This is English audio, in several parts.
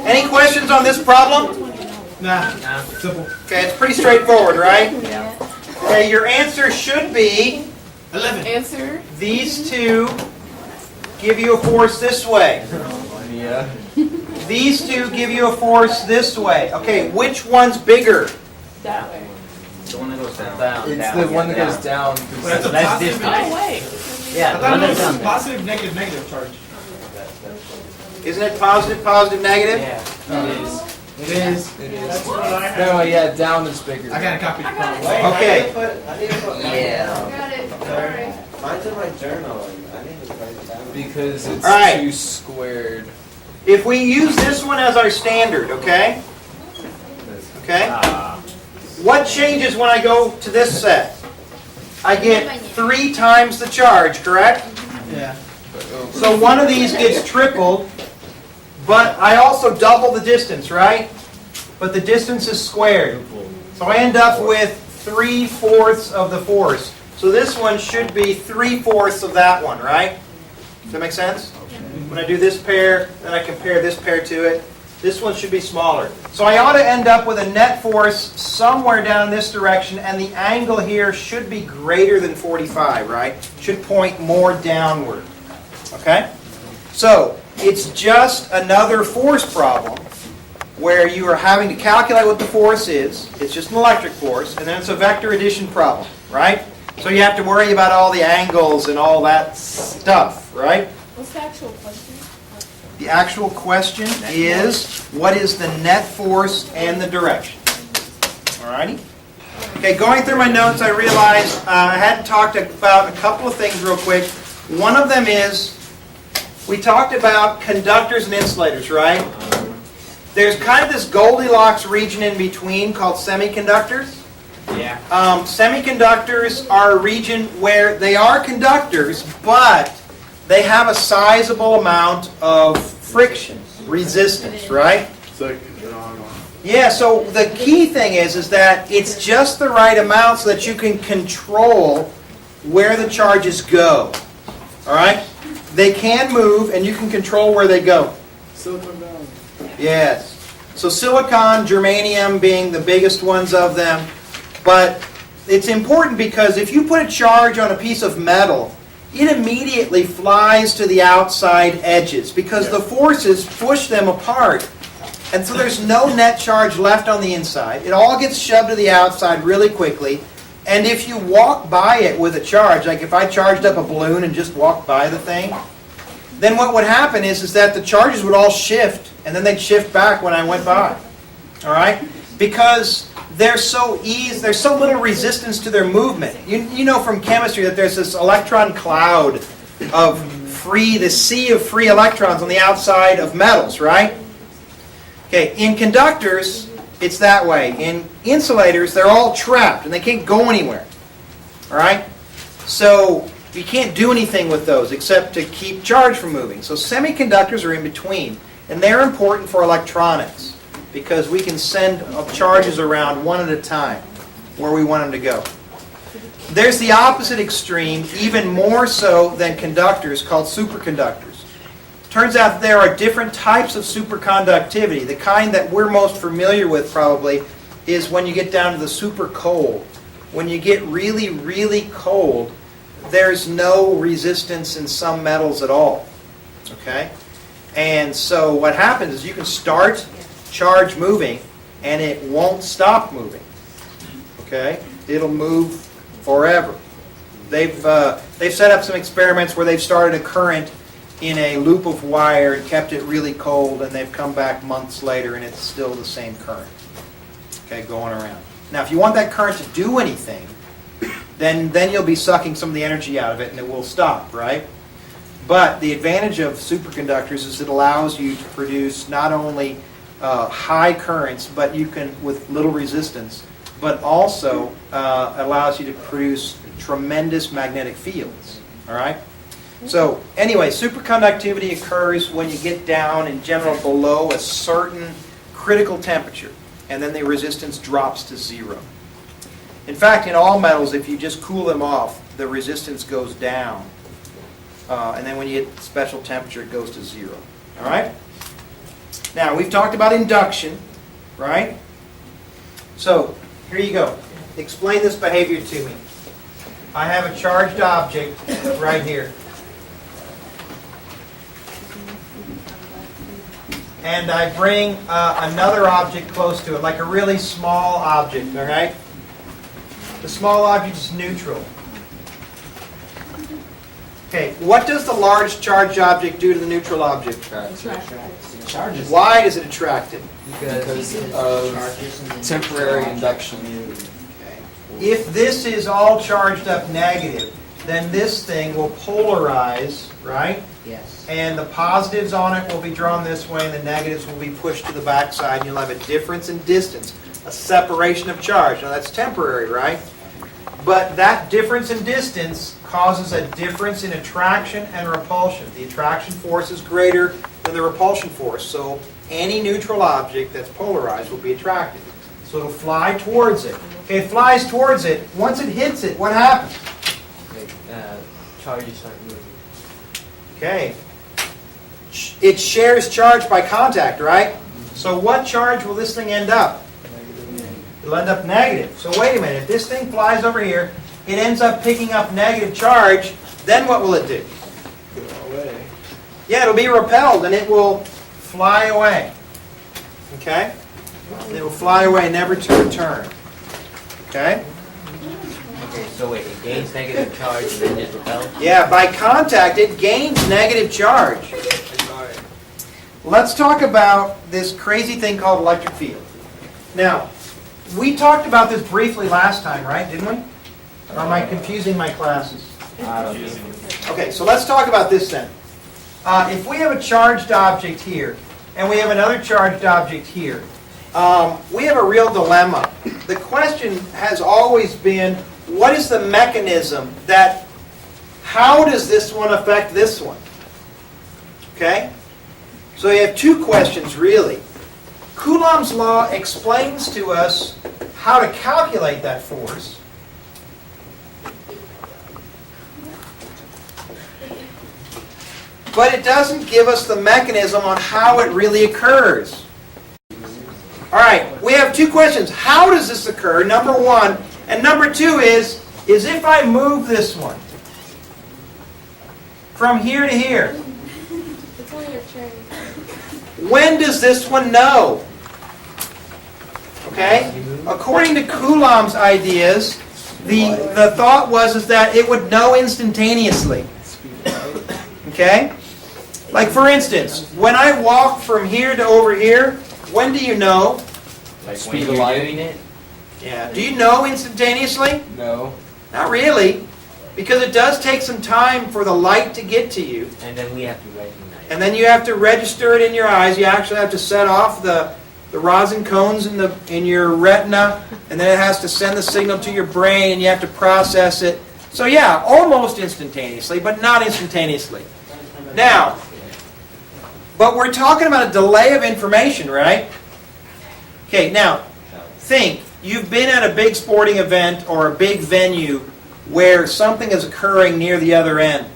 Any questions on this problem? Nah, simple. Okay, it's pretty straightforward, right? Yeah. Okay, your answer should be 11. Answer. these two give you a force this way. Yeah. These two give you a force this way. Okay, which one's bigger? That way. The one that goes down. Down. It's the one that goes down. Well, that's a That's positive. distance. Oh, wait. Yeah, I the thought one it that's was down there. positive, negative, negative charge. Isn't it positive, positive, negative? Yeah, it is. It is. It is. No, yeah, down is bigger. I gotta copy the problem. Okay. Yeah. Got it. Sorry. Mine's in my journal. I need to write it down. Because it's All right. 2 squared. If we use this one as our standard, okay? Okay? What changes when I go to this set? I get 3 times the charge, correct? Yeah. So one of these gets tripled, but I also double the distance, right? But the distance is squared. So I end up with 3/4 of the force. So this one should be 3/4 of that one, right? Does that make sense? When I do this pair, then I compare this pair to it, this one should be smaller. So I ought to end up with a net force somewhere down this direction, and the angle here should be greater than 45, right? Should point more downward. Okay? So it's just another force problem where you are having to calculate what the force is. It's just an electric force, and then it's a vector addition problem, right? So you have to worry about all the angles and all that stuff, right? What's the actual question? The actual question is, what is the net force and the direction? Alrighty? Okay, going through my notes, I realized I hadn't talked about a couple of things real quick. One of them is, we talked about conductors and insulators, right? There's kind of this Goldilocks region in between called semiconductors. Yeah. Semiconductors are a region where they are conductors, but they have a sizable amount of friction, resistance, right? Yeah, so the key thing is that it's just the right amount so that you can control where the charges go. All right? They can move, and you can control where they go. Silicon Valley. Yes. So silicon, germanium being the biggest ones of them. But it's important because if you put a charge on a piece of metal, it immediately flies to the outside edges because the forces push them apart. And so there's no net charge left on the inside. It all gets shoved to the outside really quickly. And if you walk by it with a charge, like if I charged up a balloon and just walked by the thing, then what would happen is that the charges would all shift, and then they'd shift back when I went by. All right? Because there's so little resistance to their movement. You know from chemistry that there's this electron cloud of this sea of free electrons on the outside of metals, right? Okay, in conductors, it's that way. In insulators, they're all trapped and they can't go anywhere. All right? So you can't do anything with those except to keep charge from moving. So semiconductors are in between, and they're important for electronics because we can send charges around one at a time where we want them to go. There's the opposite extreme, even more so than conductors, called superconductors. Turns out there are different types of superconductivity. The kind that we're most familiar with probably is when you get down to the super cold. When you get really, really cold, there's no resistance in some metals at all. Okay? And so what happens is you can start charge moving and it won't stop moving. Okay? It'll move forever. They've set up some experiments where they've started a current in a loop of wire and kept it really cold, and they've come back months later and it's still the same current. Okay, going around. Now if you want that current to do anything, then you'll be sucking some of the energy out of it and it will stop, right? But the advantage of superconductors is it allows you to produce not only high currents, but you can with little resistance, but also allows you to produce tremendous magnetic fields. All right. So anyway, superconductivity occurs when you get down in general below a certain critical temperature, and then the resistance drops to zero. In fact, in all metals, if you just cool them off, the resistance goes down. And then when you hit special temperature, it goes to zero. All right? Now, we've talked about induction, right? So, here you go. Explain this behavior to me. I have a charged object right here. And I bring another object close to it, like a really small object, all right? The small object is neutral. Okay, what does the large charged object do to the neutral object? Charges. Why does it attract it? Because of temporary induction. If this is all charged up negative, then this thing will polarize, right? Yes. And the positives on it will be drawn this way, and the negatives will be pushed to the backside, and you'll have a difference in distance, a separation of charge. Now that's temporary, right? But that difference in distance causes a difference in attraction and repulsion. The attraction force is greater than the repulsion force, so any neutral object that's polarized will be attracted. So it'll fly towards it. Okay, it flies towards it. Once it hits it, what happens? Charges start moving. Okay. It shares charge by contact, right? So what charge will this thing end up? It'll end up negative. So wait a minute. If this thing flies over here, it ends up picking up negative charge, then what will it do? Go away. Yeah, it'll be repelled and it will fly away. Okay? It will fly away, never to return. Okay? Okay, so wait, it gains negative charge and then it repels? Yeah, by contact, it gains negative charge. Let's talk about this crazy thing called electric field. Now, we talked about this briefly last time, right? Didn't we? Or am I confusing my classes? Okay, so let's talk about this then. If we have a charged object here, and we have another charged object here, we have a real dilemma. The question has always been, what is the mechanism that, how does this one affect this one? Okay? So you have two questions, really. Coulomb's law explains to us how to calculate that force. But it doesn't give us the mechanism on how it really occurs. All right, we have two questions. How does this occur, number one? And number two is if I move this one from here to here, It's only your turn. when does this one know? Okay? According to Coulomb's ideas, the thought was that it would know instantaneously. Okay? Like for instance, when I walk from here to over here, when do you know? Like Speed when of you're light. doing it? Yeah. Do you know instantaneously? No. Not really. Because it does take some time for the light to get to you. And then we have to recognize it. And then you have to register it in your eyes. You actually have to set off the rosin cones in your retina, and then it has to send the signal to your brain, and you have to process it. So yeah, almost instantaneously, but not instantaneously. Now, but we're talking about a delay of information, right? Okay, now, think. You've been at a big sporting event or a big venue where something is occurring near the other end,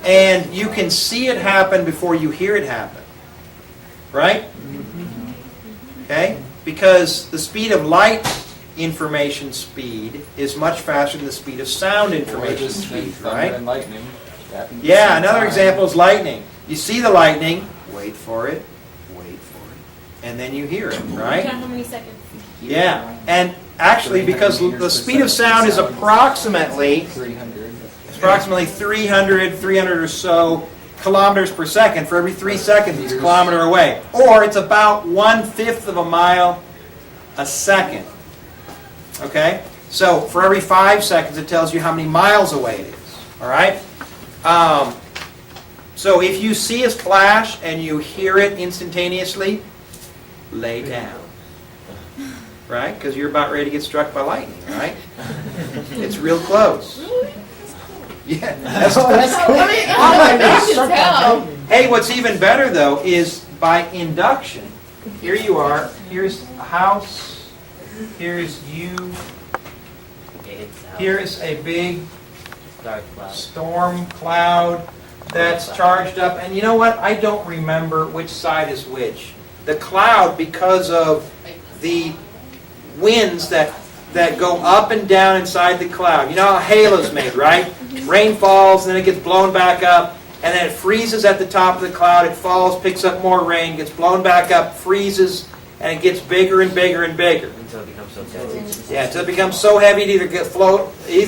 and you can see it happen before you hear it happen. Right? Okay? Because the speed of light information speed is much faster than the speed of sound information speed, right? And lightning. happen at the Yeah, same another time. example is lightning. You see the lightning, wait for it, and then you hear it, right? Count how many seconds. Yeah, and actually because the speed of sound is approximately 300. 300 or so kilometers per second. For every 3 seconds, it's a kilometer away. Or it's about 1/5 of a mile a second. Okay? So for every 5 seconds, it tells you how many miles away it is. All right? So if you see a flash and you hear it instantaneously, lay down. Right? Because you're about ready to get struck by lightning, right? It's real close. Yeah, that's cool. I can tell. Hey, what's even better though is by induction. Here you are. Here's a house. Here's you. It's Here's a big dark cloud. storm cloud that's charged up. And you know what? I don't remember which side is which. the cloud because of the winds that go up and down inside the cloud. You know how halo's made, right? Rain falls, and then it gets blown back up, and then it freezes at the top of the cloud. It falls, picks up more rain, gets blown back up, freezes, and it gets bigger and bigger and bigger. Until it becomes so heavy. Yeah, until it becomes so heavy it either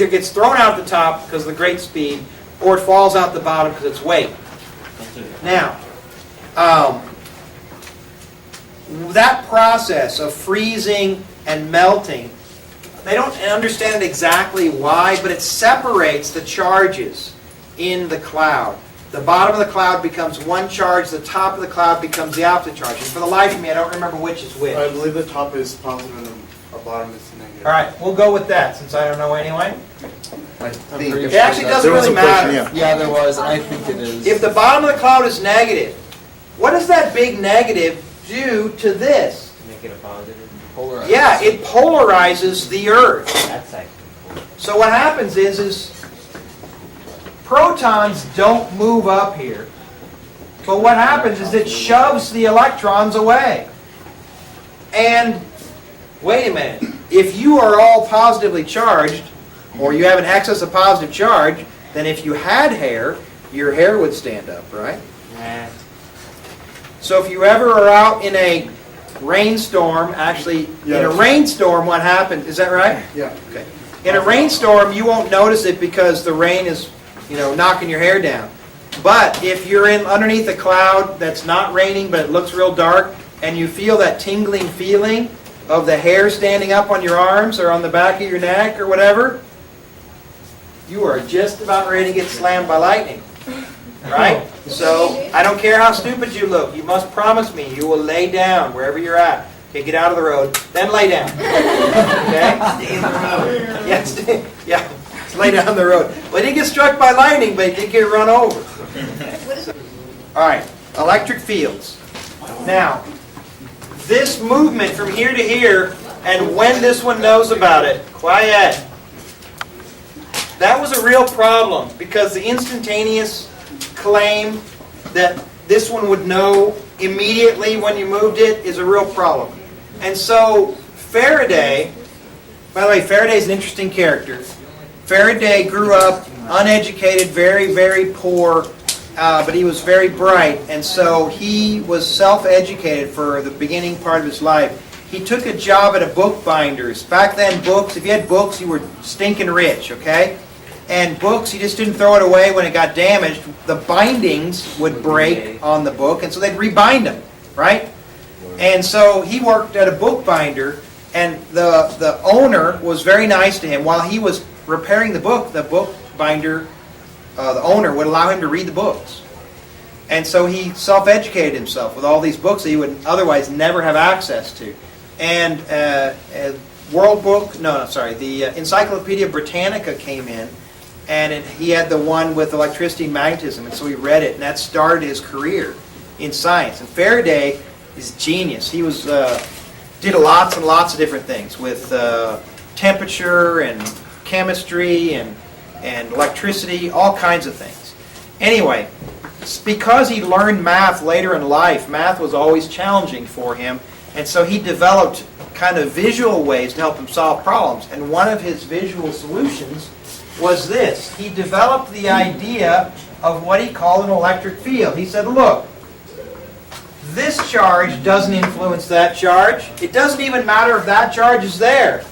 gets thrown out the top because of the great speed, or it falls out the bottom because of its weight. Now, that process of freezing and melting, they don't understand exactly why, but it separates the charges in the cloud. The bottom of the cloud becomes one charge, the top of the cloud becomes the opposite charge. And for the life of me, I don't remember which is which. I believe the top is positive and the bottom is negative. All right, we'll go with that since I don't know anyway. I think It actually doesn't There was really a question, matter. yeah. Yeah, there was. I think it is. If the bottom of the cloud is negative, what does that big negative do to this? Make it a positive. Polarized. Yeah, it polarizes the Earth. That's actually cool. So what happens is protons don't move up here. But what happens is it shoves the electrons away. And wait a minute, if you are all positively charged, or you have an excess of positive charge, then if you had hair, your hair would stand up, right? Nah. So if you ever are out in a rainstorm, actually, in a Yes. rainstorm, what happens, is that right? Yeah. Okay. In a rainstorm, you won't notice it because the rain is, knocking your hair down. But if you're in underneath a cloud that's not raining, but it looks real dark, and you feel that tingling feeling of the hair standing up on your arms or on the back of your neck or whatever, you are just about ready to get slammed by lightning. Right? So, I don't care how stupid you look. You must promise me you will lay down wherever you're at. Okay, get out of the road, then lay down. Okay? Stay in the road. Yeah, just lay down the road. Well, he didn't get struck by lightning, but he did get run over. All right, electric fields. Now, this movement from here to here, and when this one knows about it, quiet. That was a real problem because the instantaneous claim that this one would know immediately when you moved it is a real problem. And so Faraday, by the way, Faraday's an interesting character. Faraday grew up uneducated, very, very poor, but he was very bright. And so he was self-educated for the beginning part of his life. He took a job at a bookbinder's. Back then, books, if you had books, you were stinking rich, okay? And books, you just didn't throw it away when it got damaged. The bindings would break on the book, and so they'd rebind them, right? And so he worked at a bookbinder, and the owner was very nice to him. While he was repairing the bookbinder, the owner would allow him to read the books. And so he self-educated himself with all these books that he would otherwise never have access to. And the Encyclopedia Britannica came in, and he had the one with electricity and magnetism, and so he read it, and that started his career in science. And Faraday is genius. He was did lots and lots of different things with temperature and chemistry and electricity, all kinds of things. Anyway, it's because he learned math later in life, math was always challenging for him, and so he developed kind of visual ways to help him solve problems. And one of his visual solutions was this. He developed the idea of what he called an electric field. He said, look, this charge doesn't influence that charge. It doesn't even matter if that charge is there.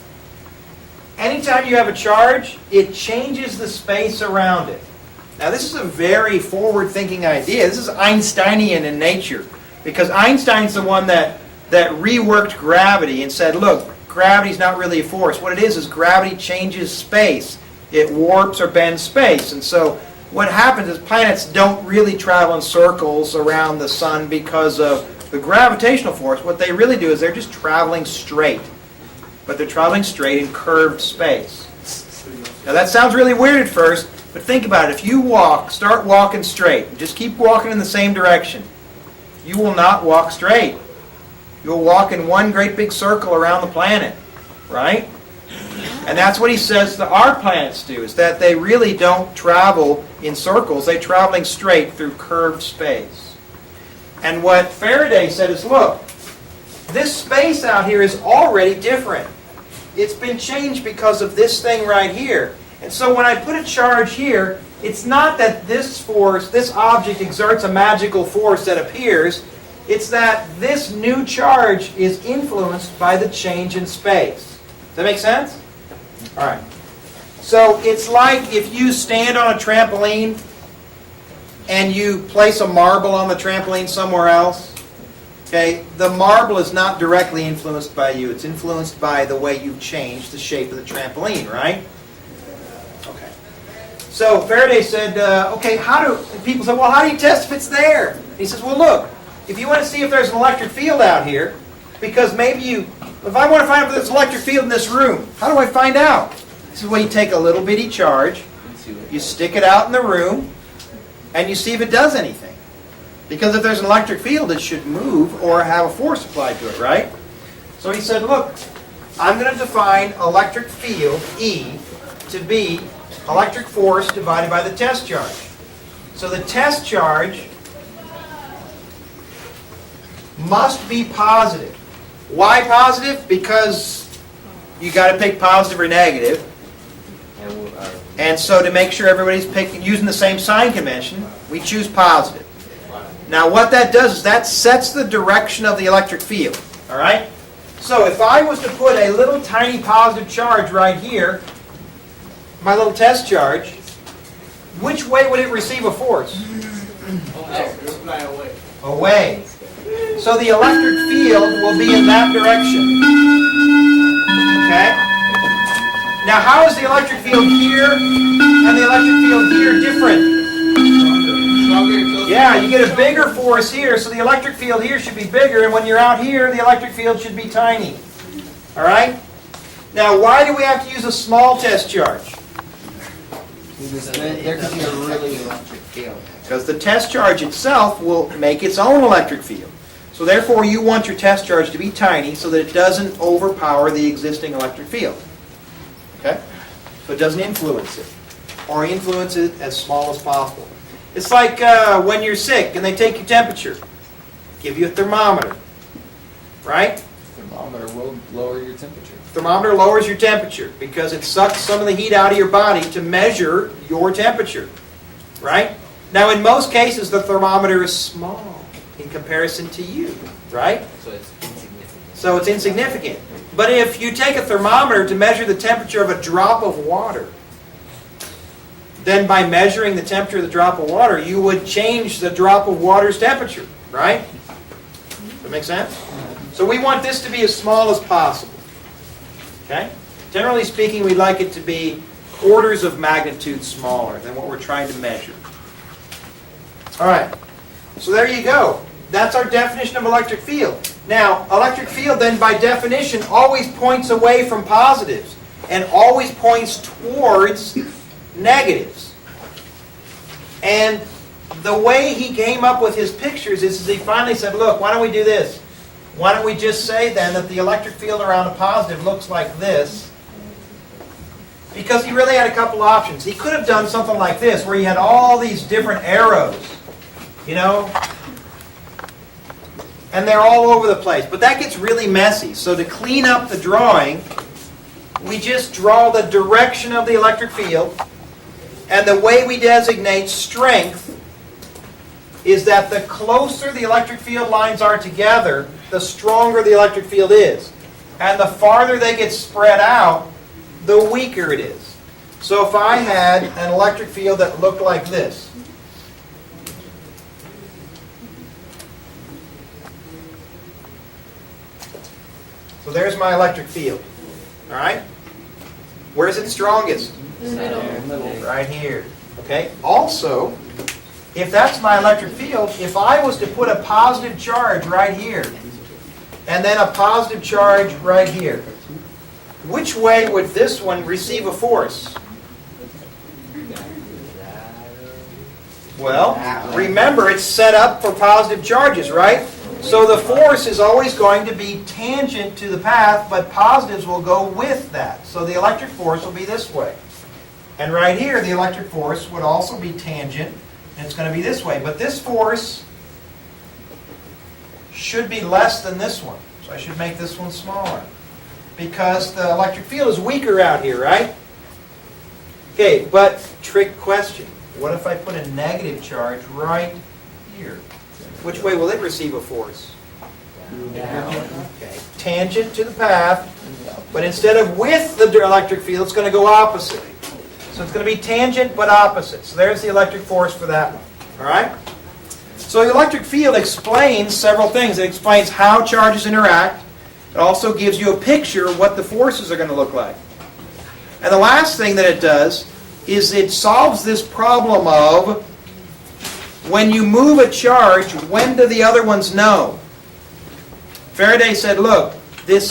Anytime you have a charge, it changes the space around it. Now, this is a very forward-thinking idea. This is Einsteinian in nature, because Einstein's the one that reworked gravity and said, look, gravity's not really a force. What it is gravity changes space. It warps or bends space. And so what happens is planets don't really travel in circles around the sun because of the gravitational force. What they really do is they're just traveling straight. But they're traveling straight in curved space. Now that sounds really weird at first, but think about it. If you start walking straight, and just keep walking in the same direction, you will not walk straight. You'll walk in one great big circle around the planet, right? And that's what he says that our planets do, is that they really don't travel in circles. They're traveling straight through curved space. And what Faraday said is, look, this space out here is already different. It's been changed because of this thing right here. And so when I put a charge here, it's not that this force, this object exerts a magical force that appears. It's that this new charge is influenced by the change in space. Does that make sense? All right. So it's like if you stand on a trampoline and you place a marble on the trampoline somewhere else. Okay, the marble is not directly influenced by you. It's influenced by the way you've changed the shape of the trampoline, right? Okay. So Faraday said, okay, people said, well, how do you test if it's there? He says, well, look, if you want to see if there's an electric field out here, because maybe if I want to find out if there's an electric field in this room, how do I find out? This is where you take a little bitty charge, you stick it out in the room, and you see if it does anything. Because if there's an electric field, it should move or have a force applied to it, right? So he said, look, I'm going to define electric field, E, to be electric force divided by the test charge. So the test charge must be positive. Why positive? Because you got to pick positive or negative. And so to make sure everybody's using the same sign convention, we choose positive. Now what that does is that sets the direction of the electric field. All right? So if I was to put a little tiny positive charge right here, my little test charge, which way would it receive a force? Away. So the electric field will be in that direction. Okay? Now how is the electric field here and the electric field here different? Yeah, you get a bigger force here, so the electric field here should be bigger, and when you're out here, the electric field should be tiny. All right? Now, why do we have to use a small test charge? Because there could be a really electric field. Because the test charge itself will make its own electric field. So therefore, you want your test charge to be tiny so that it doesn't overpower the existing electric field. Okay? So it doesn't influence it. Or influence it as small as possible. It's like when you're sick and they take your temperature. Give you a thermometer. Right? Thermometer will lower your temperature. Thermometer lowers your temperature because it sucks some of the heat out of your body to measure your temperature. Right? Now in most cases the thermometer is small in comparison to you. Right? So it's insignificant. So it's insignificant. But if you take a thermometer to measure the temperature of a drop of water, then by measuring the temperature of the drop of water, you would change the drop of water's temperature, right? Does that make sense? So we want this to be as small as possible. Okay? Generally speaking, we like it to be orders of magnitude smaller than what we're trying to measure. All right. So there you go. That's our definition of electric field. Now, electric field then by definition always points away from positives and always points towards negatives. And the way he came up with his pictures is he finally said, look, why don't we do this? Why don't we just say then that the electric field around a positive looks like this? Because he really had a couple options. He could have done something like this where he had all these different arrows, you know, and they're all over the place. But that gets really messy. So to clean up the drawing, we just draw the direction of the electric field. And the way we designate strength is that the closer the electric field lines are together, the stronger the electric field is. And the farther they get spread out, the weaker it is. So if I had an electric field that looked like this, so there's my electric field. All right? Where's it strongest? In the middle. Right here. Okay? Also, if that's my electric field, if I was to put a positive charge right here, and then a positive charge right here, which way would this one receive a force? Well, remember it's set up for positive charges, right? So the force is always going to be tangent to the path, but positives will go with that. So the electric force will be this way. And right here, the electric force would also be tangent, and it's going to be this way. But this force should be less than this one. So So I should make this one smaller. Because the electric field is weaker out here, right? Okay, but trick question. What if I put a negative charge right here? Which way will it receive a force? Okay, tangent to the path, but instead of with the electric field, it's going to go opposite. So it's going to be tangent but opposite. So there's the electric force for that one. All right? So the electric field explains several things. It explains how charges interact. It also gives you a picture of what the forces are going to look like. And the last thing that it does is it solves this problem of when you move a charge, when do the other ones know? Faraday said, look, this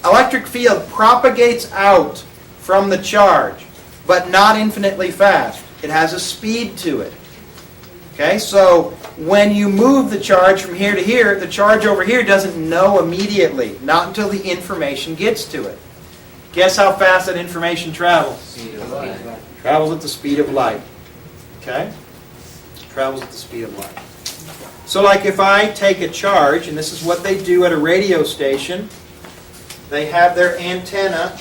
electric field propagates out from the charge, but not infinitely fast. It has a speed to it. Okay, so when you move the charge from here to here, the charge over here doesn't know immediately, not until the information gets to it. Guess how fast that information travels? Speed of light. Travels at the speed of light. Okay? Travels at the speed of light. So like if I take a charge, and this is what they do at a radio station, they have their antenna,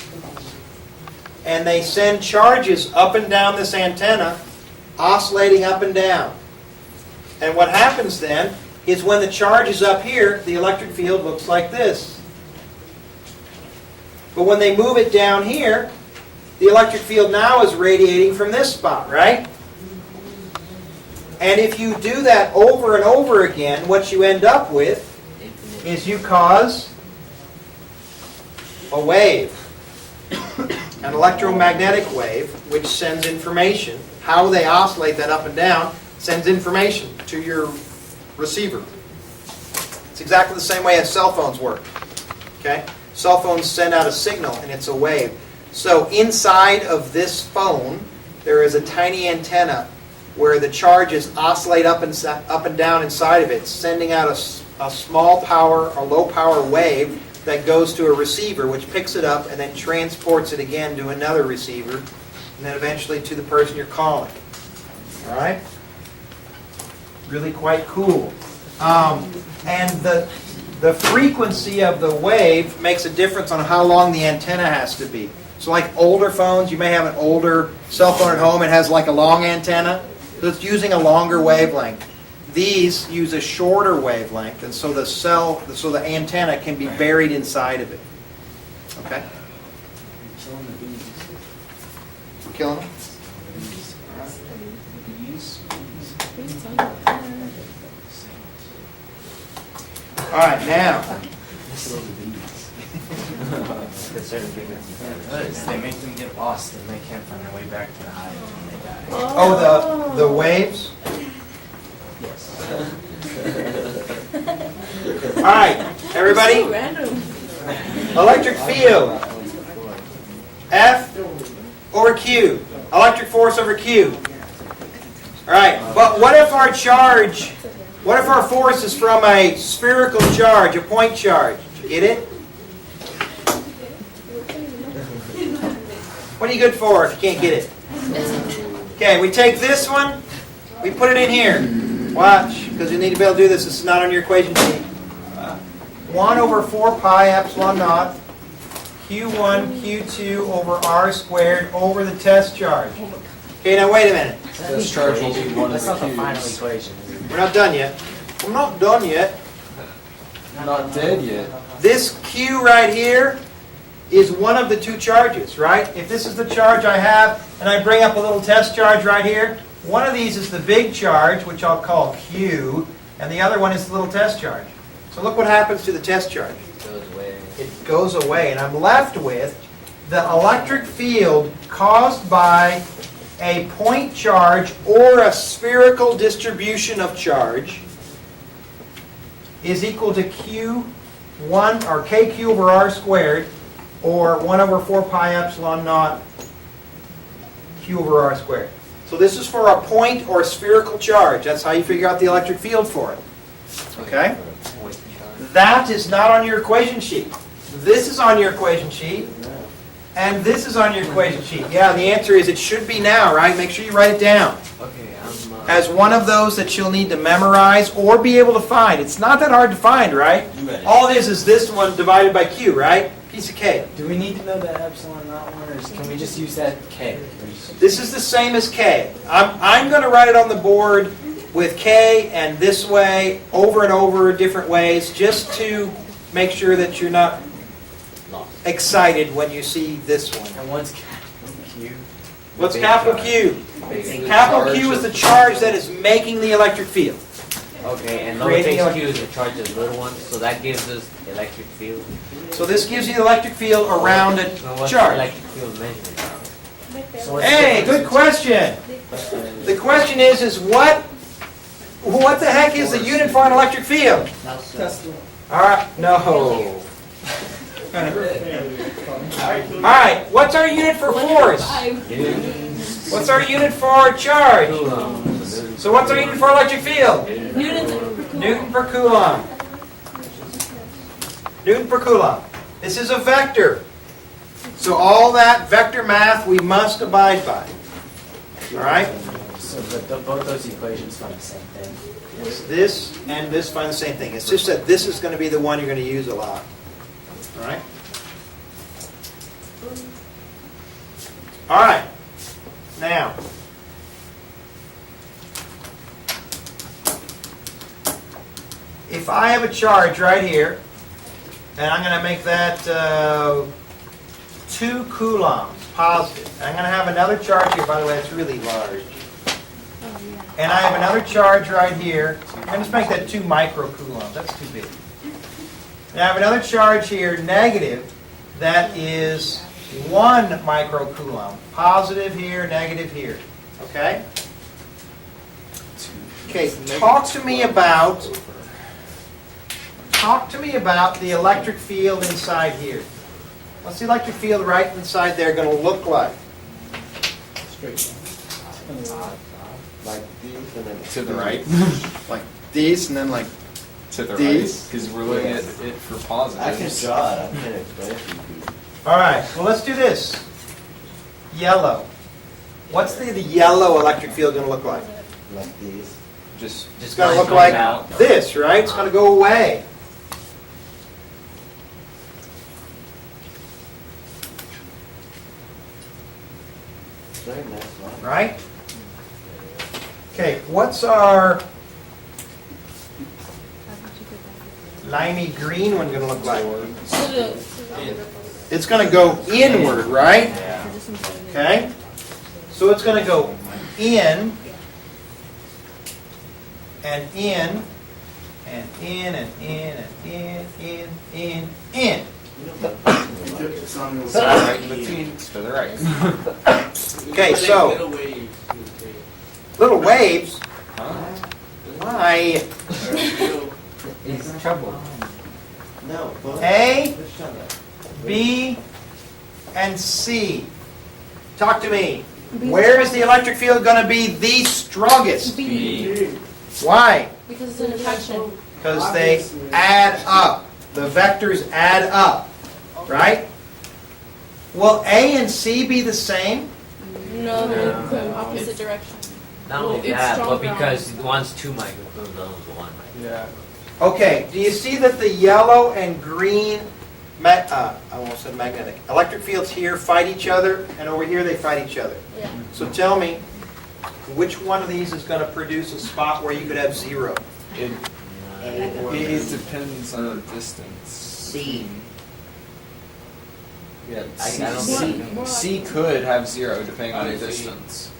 and they send charges up and down this antenna, oscillating up and down. And what happens then is when the charge is up here, the electric field looks like this. But when they move it down here, the electric field now is radiating from this spot, right? And if you do that over and over again, what you end up with is you cause a wave, an electromagnetic wave, which sends information. How they oscillate that up and down sends information to your receiver. It's exactly the same way as cell phones work. Okay? Cell phones send out a signal, and it's a wave. So inside of this phone, there is a tiny antenna where the charges oscillate up and down inside of it, sending out a small power or low power wave that goes to a receiver, which picks it up and then transports it again to another receiver, and then eventually to the person you're calling. All right? Really quite cool. And the frequency of the wave makes a difference on how long the antenna has to be. So like older phones, you may have an older cell phone at home, it has like a long antenna, so it's using a longer wavelength. These use a shorter wavelength, and so the antenna can be buried inside of it. Okay? Killing the bees. We're killing them? All right, now. They make them get lost and they can't find their way back to the hive when they die. Oh, the waves? Yes. All right, everybody. So random. Electric field. F over Q. Electric force over Q. All right, but what if our force is from a spherical charge, a point charge? Did you get it? What are you good for if you can't get it? Okay, we take this one, we put it in here. Watch, because you need to be able to do this. This is not on your equation sheet. 1 over 4 pi epsilon naught Q1 Q2 over R squared over the test charge. Okay, now wait a minute. This charge will be one of That's not the the final Q's. equation. We're not done yet. We're not done yet. Not dead yet. This Q right here is one of the two charges, right? If this is the charge I have, and I bring up a little test charge right here, one of these is the big charge, which I'll call Q, and the other one is the little test charge. So look what happens to the test charge. Goes away. It goes away, and I'm left with the electric field caused by a point charge or a spherical distribution of charge is equal to Q1 or KQ over R squared, or 1 over 4 pi epsilon naught Q over R squared. So this is for a point or spherical charge. That's how you figure out the electric field for it. Okay? That is not on your equation sheet. This is on your equation sheet. And this is on your equation sheet. Yeah, the answer is it should be now, right? Make sure you write it down. Okay, as one of those that you'll need to memorize or be able to find. It's not that hard to find, right? All it is this one divided by Q, right? Piece of cake. Do we need to know the epsilon in that one, or can we just use that K? This is the same as K. I'm going to write it on the board with K and this way, over and over, different ways, just to make sure that you're not excited when you see this one. And what's capital Q? What's capital Q? Capital Q is the charge that is making the electric field. Okay, and Creating lowercase q is the charge of the little one, so that gives us electric field. So this gives you the electric field around a So what's the charge. electric field measured? So what's Hey, the good question. The question is what the heck is the unit for an electric field? All right, no. All right, what's our unit for force? Five. What's our unit for charge? Coulomb. So what's our unit for electric field? Newton. Newton per coulomb. Newton per coulomb. This is a vector. So all that vector math we must abide by. All right? So both those equations find the same thing. Yes, this and this find the same thing. It's just that this is going to be the one you're going to use a lot. All right? All right. Now, if I have a charge right here, and I'm going to make that 2 coulombs, positive. And I'm going to have another charge here, by the way, it's really large. And I have another charge right here. I'm going to just make that 2 microcoulombs. That's too big. And I have another charge here, negative, that is 1 microcoulomb. Positive here, negative here. Okay? Okay, talk to me about the electric field inside here. What's the electric field right inside there going to look like? Like these and then. To the right. Like these and then like to the These? right. Because we're looking at it for positives. I can draw it, I can explain it to you. All right, well, let's do this. Yellow. What's the yellow electric field going to look like? Like these. Just It's going to look like this, right? It's going to go away. Very nice one. Right? Okay, what's our limey green one going to look like? It's going to go inward, right? Okay? So it's going to go in, and in, and in, and in, and in. it's on the right in between. To the right. Okay, so little waves. Why? He's in trouble. No. Well, A, just shut up. B, and C. Talk to me. Where is the electric field going to be the strongest? B. Why? Because it's an attraction. Because they add up. The vectors add up. Right? Will A and C be the same? No, they're the opposite direction. Not only It's that, but stronger. because one's 2 microcoulombs, the other's 1 microcoulombs. Yeah. Okay, do you see that the yellow and green, I almost said magnetic, electric fields here fight each other, and over here they fight each other? Yeah. So tell me, which one of these is going to produce a spot where you could have 0? It depends on the distance. C. Yeah, I C, don't C, think- C could have 0 depending on the distance.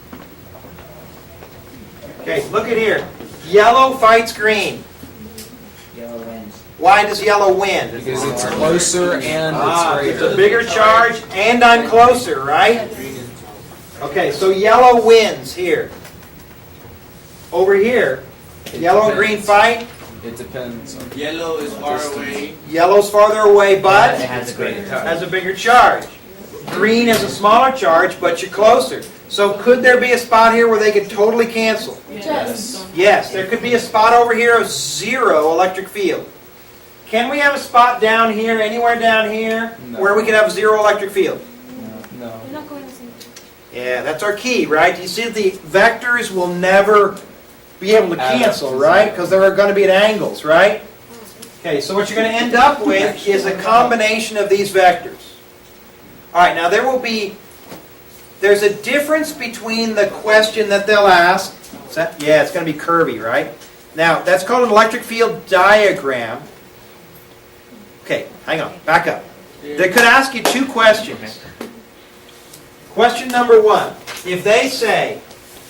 Okay, look at here. Yellow fights green. Yellow wins. Why does yellow win? Because it's closer and it's It's a greater. bigger charge, and I'm closer, right? Okay, so yellow wins here. Over here, yellow and green fight. It depends on Yellow is far away. Yellow's farther away, It but has a greater charge. has a bigger charge. Green has a smaller charge, but you're closer. So could there be a spot here where they could totally cancel? Yes. Yes, there could be a spot over here of 0 electric field. Can we have a spot down here, anywhere down here, No. where we could have 0 electric field? no. You're not going to see. Yeah, that's our key, right? You see the vectors will never be able to cancel, right? Because they're going to be at angles, right? Okay, so what you're going to end up with is a combination of these vectors. All right, now there's a difference between the question that they'll ask. Yeah, it's going to be curvy, right? Now, that's called an electric field diagram. Okay, hang on, back up. They could ask you two questions. Question number one, if they say,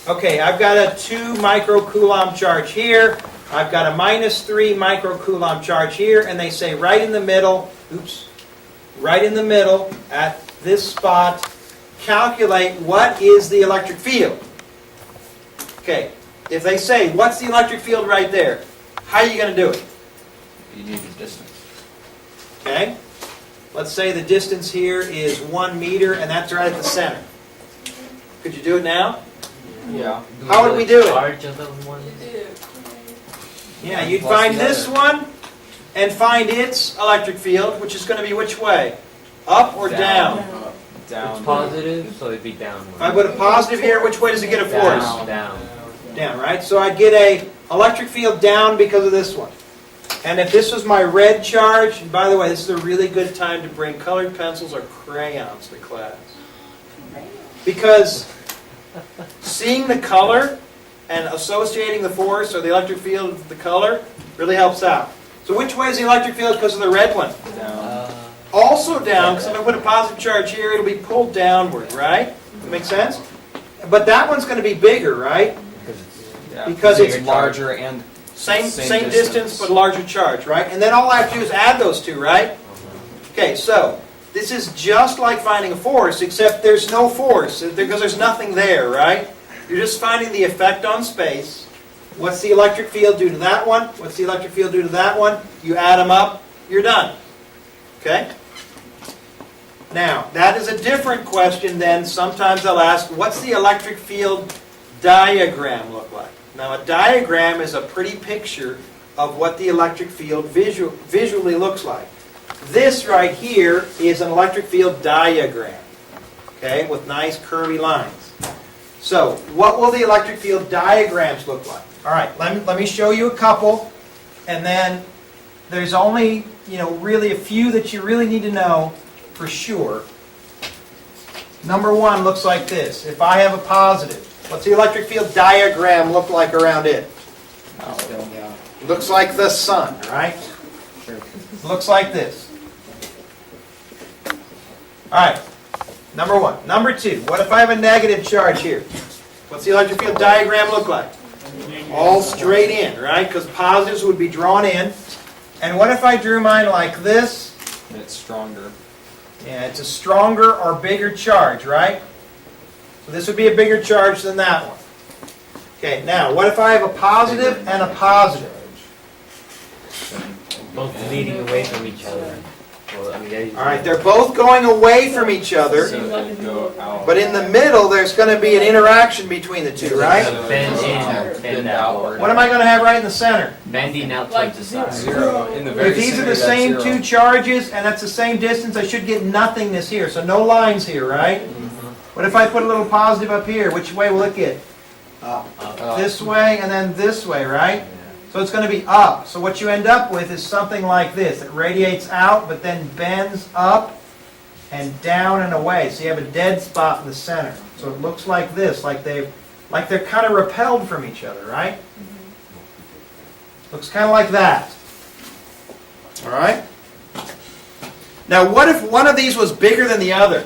okay, I've got a 2 microcoulomb charge here, I've got a -3 microcoulomb charge here, and they say right in the middle, right in the middle at this spot, calculate what is the electric field. Okay, if they say, what's the electric field right there? How are you going to do it? You need the distance. Okay, let's say the distance here is 1 meter, and that's right at the center. Could you do it now? Yeah. How would we do it? Charge of the one. Yeah, you'd Plus find the this other. one and find its electric field, which is going to be which way? Up or down? It's Down. positive, so it'd be downward. If I put a positive here, which way does it get a force? Down. Down, right? So I'd get a electric field down because of this one. And if this was my red charge, and by the way, this is a really good time to bring colored pencils or crayons to class. Because seeing the color and associating the force or the electric field with the color really helps out. So which way is the electric field because of the red one? Down. Also down, because if I put a positive charge here, it'll be pulled downward, right? That make sense? But that one's going to be bigger, right? Yeah. Because it's larger and Same Same distance, distance. but larger charge, right? And then all I have to do is add those two, right? Okay, so this is just like finding a force, except there's no force, because there's nothing there, right? You're just finding the effect on space. What's the electric field do to that one? What's the electric field do to that one? You add them up, you're done. Okay? Now, that is a different question than sometimes they'll ask, what's the electric field diagram look like? Now, a diagram is a pretty picture of what the electric field visually looks like. This right here is an electric field diagram, okay, with nice curvy lines. So, what will the electric field diagrams look like? All right, let me show you a couple, and then there's only, really a few that you really need to know for sure. Number one looks like this. If I have a positive, what's the electric field diagram look like around it? Looks like the sun, right? Looks like this. All right, number one. Number two, what if I have a negative charge here? What's the electric field diagram look like? All straight in, right? Because positives would be drawn in. And what if I drew mine like this? it's stronger. Yeah, it's a stronger or bigger charge, right? So this would be a bigger charge than that one. Okay, now what if I have a positive and a positive? Both leading away from each other. Well, All right, they're both going away from each other, So it go out. but in the middle there's going to be an interaction between the two, right? Bend in, bend outward. What am I going to have right in the center? Bending out towards the side. Zero. In the very If these are center, the that's same zero. two charges and that's the same distance, I should get nothingness here, so no lines here, right? What if I put a little positive up here? Which way will it get? This way and then this way, right? So it's going to be up. So what you end up with is something like this. It radiates out, but then bends up and down and away. So you have a dead spot in the center. So it looks like this, like they're kind of repelled from each other, right? Looks kind of like that. All right? Now what if one of these was bigger than the other?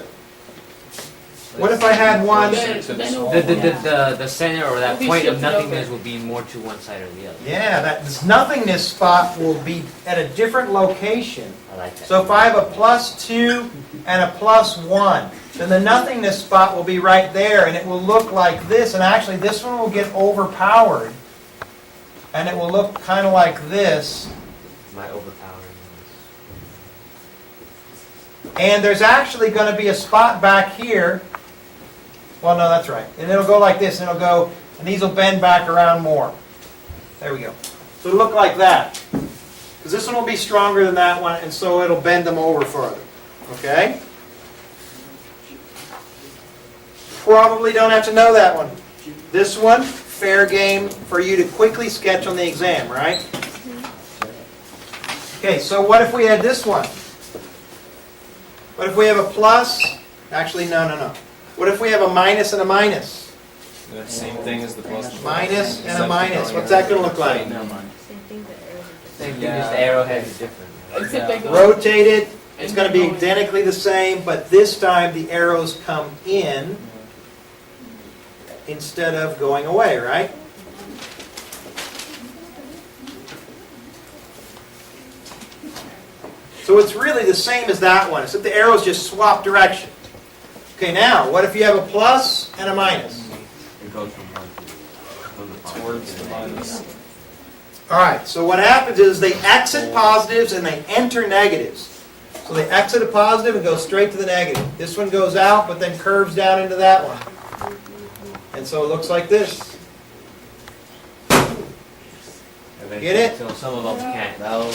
What if I had one... The center or that Will be point of shifted nothingness over. will be more to one side or the other. Yeah, this nothingness spot will be at a different location. I like that. So if I have a +2 and a +1, then the nothingness spot will be right there, and it will look like this. And actually, this one will get overpowered, and it will look kind of like this. My overpowering. And there's actually going to be a spot back here. Well, no, that's right. And it'll go like this, and it'll go, and these will bend back around more. There we go. So it'll look like that. Because this one will be stronger than that one, and so it'll bend them over further. Okay? Probably don't have to know that one. This one, fair game for you to quickly sketch on the exam, right? Okay, so what if we had this one? What if we have a plus? Actually, no. What if we have a minus and a minus? The same thing as the plus. Minus and a minus. What's that going to look like? Same thing, the arrows are just. Same thing, just the arrowhead is different. Except they go. Rotate it. It's going to be identically the same, but this time the arrows come in instead of going away, right? So it's really the same as that one, except the arrows just swap direction. Okay, now, what if you have a plus and a minus? It goes from one to Towards the minus. All right, so what happens is they exit positives and they enter negatives. So they exit a positive and go straight to the negative. This one goes out, but then curves down into that one. And so it looks like this. Get it? So some of them can't. No.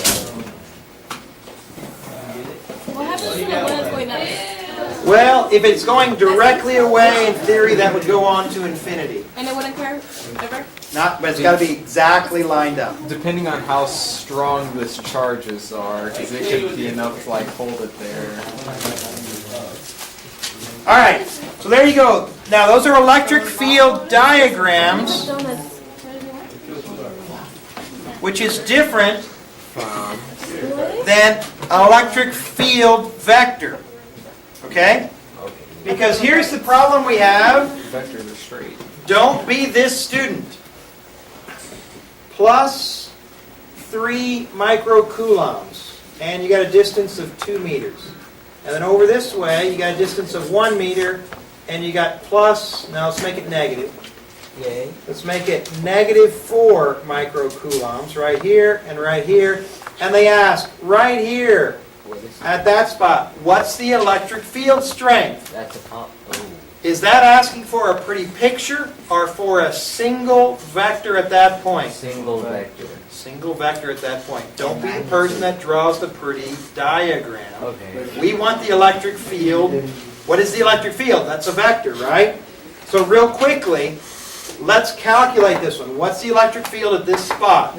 What happens when the one is going that way? Well, if it's going directly away, in theory, that would go on to infinity. And it wouldn't curve ever? Not, but it's got to be exactly lined up. Depending on how strong this charges are, because it could be enough to like hold it there. All right, so there you go. Now, those are electric field diagrams, Donuts. which is different than electric field vector. Okay? Because here's the problem we have. Vectors are straight. Don't be this student. Plus 3 microcoulombs. And you got a distance of 2 meters. And then over this way, you got a distance of 1 meter. And you got plus, now let's make it negative. Yay. Let's make it negative 4 microcoulombs right here and right here. And they ask, right here, at that spot, what's the electric field strength? That's a pop. Oh. Is that asking for a pretty picture or for a single vector at that point? Single vector. Single vector at that point. Don't be the person that draws the pretty diagram. Okay. We want the electric field. What is the electric field? That's a vector, right? So real quickly, let's calculate this one. What's the electric field at this spot?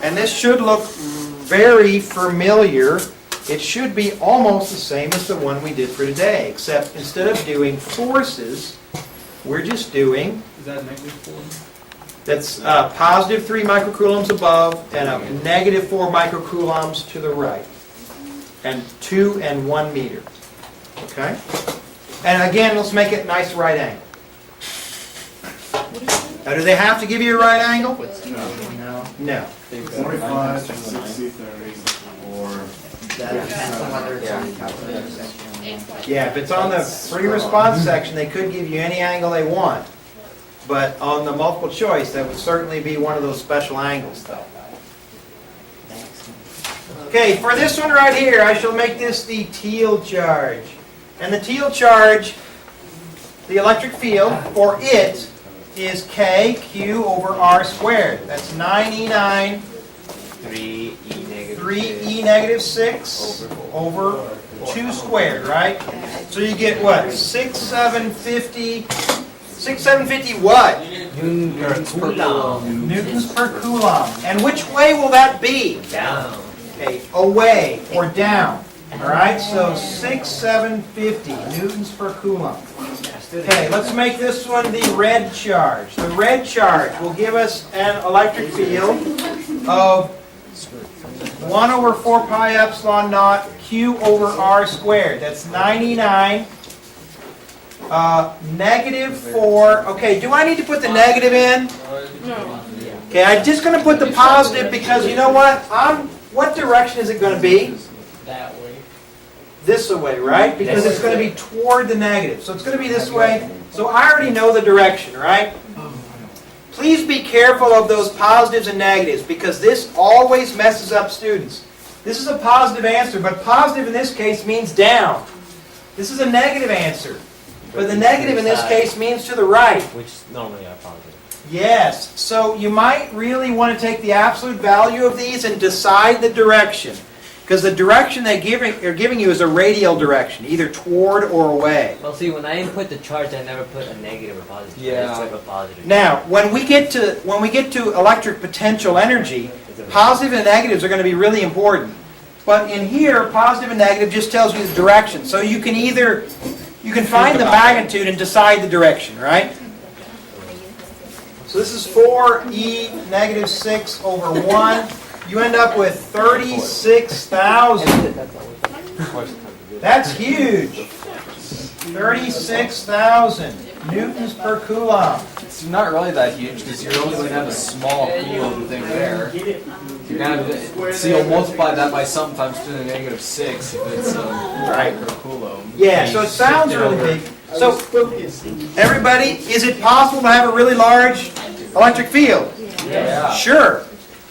And this should look very familiar. It should be almost the same as the one we did for today, except instead of doing forces, we're just doing, Is that negative 4? that's positive 3 microcoulombs above and a negative 4 microcoulombs to the right. And 2 and 1 meter. Okay? And again, let's make it a nice right angle. Now, do they have to give you a right angle? No. No. 45, 60, 30, or... That depends on whether it's on the calculator section. Yeah, if it's on the free response section, they could give you any angle they want. But on the multiple choice, that would certainly be one of those special angles, though. Okay, for this one right here, I shall make this the teal charge. And the teal charge, the electric field, for it, is KQ over R squared. That's 9E9, 3E negative 3E negative 6 over 2 squared, right? So you get what? 6,750 what? Newtons per coulomb. Newtons per coulomb. And which way will that be? Down. Okay, away or down. All right, so 6,750 newtons per coulomb. Okay, let's make this one the red charge. The red charge will give us an electric field of 1 over 4 pi epsilon naught Q over R squared. That's 99. Negative 4. Okay, do I need to put the negative in? No. Okay, I'm just going to put the positive because you know what? What direction is it going to be? That way. This way, right? Because it's going to be toward the negative. So it's going to be this way. So I already know the direction, right? Please be careful of those positives and negatives because this always messes up students. This is a positive answer, but positive in this case means down. This is a negative answer. But the negative in this case means to the right. Which normally are positive. Yes. So you might really want to take the absolute value of these and decide the direction. Because the direction they're giving you is a radial direction, either toward or away. Well, see, when I input the charge, I never put a negative or positive. Yeah. I just put a positive. Now, when we get to electric potential energy, positive and negatives are going to be really important. But in here, positive and negative just tells you the direction. So you can find the magnitude and decide the direction, right? So this is 4e negative 6 over 1. You end up with 36,000. That's huge. 36,000 newtons per coulomb. It's not really that huge because you're only going to have a small coulomb thing there. You're gonna have, so you'll multiply that by something times 10 to the negative 6 if it's right per coulomb. Yeah, so it sounds really big. So, everybody, is it possible to have a really large electric field? Yeah. Sure.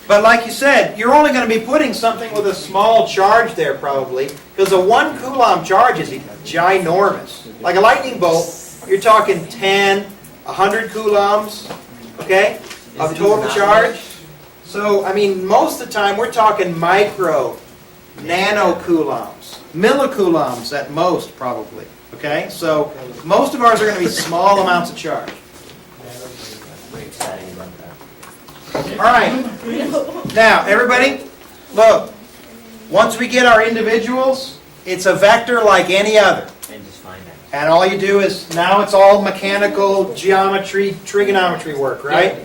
But like you said, you're only going to be putting something with a small charge there probably, because a 1 coulomb charge is ginormous. Like a lightning bolt, you're talking 10, 100 coulombs, okay, of total charge. So, I mean, most of the time we're talking micro, nano coulombs, millicoulombs at most probably, okay? So, most of ours are going to be small amounts of charge. All right. Now, everybody, look. Once we get our individuals, it's a vector like any other. And just find that. And all you do is, now it's all mechanical, geometry, trigonometry work, right?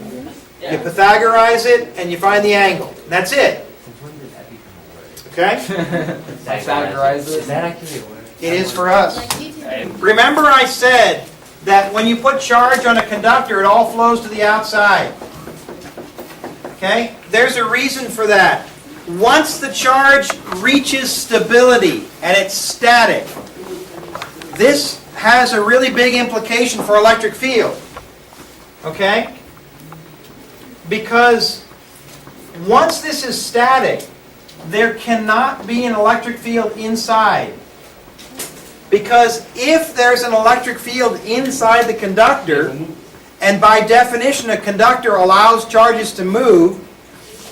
You Pythagorize it, and you find the angle. That's it. Since when did that become a word? Okay? Pythagorize it. Is that actually a word? It is for us. Like GT. Remember I said that when you put charge on a conductor, it all flows to the outside. Okay? There's a reason for that. Once the charge reaches stability and it's static, this has a really big implication for electric field. Okay? Because once this is static, there cannot be an electric field inside. Because if there's an electric field inside the conductor, and by definition a conductor allows charges to move,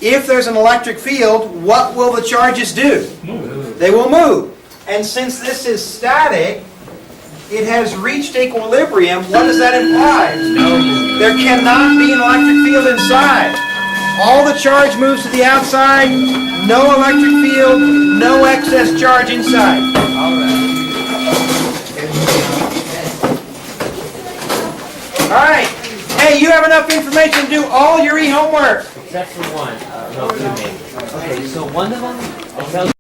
if there's an electric field, what will the charges do? Move. They will move. And since this is static, it has reached equilibrium. What does that imply? There cannot be an electric field inside. All the charge moves to the outside, no electric field, no excess charge inside. All right. Hey, you have enough information to do all your e-homework. Except for one. No, two maybe. Okay, so one of them, it tells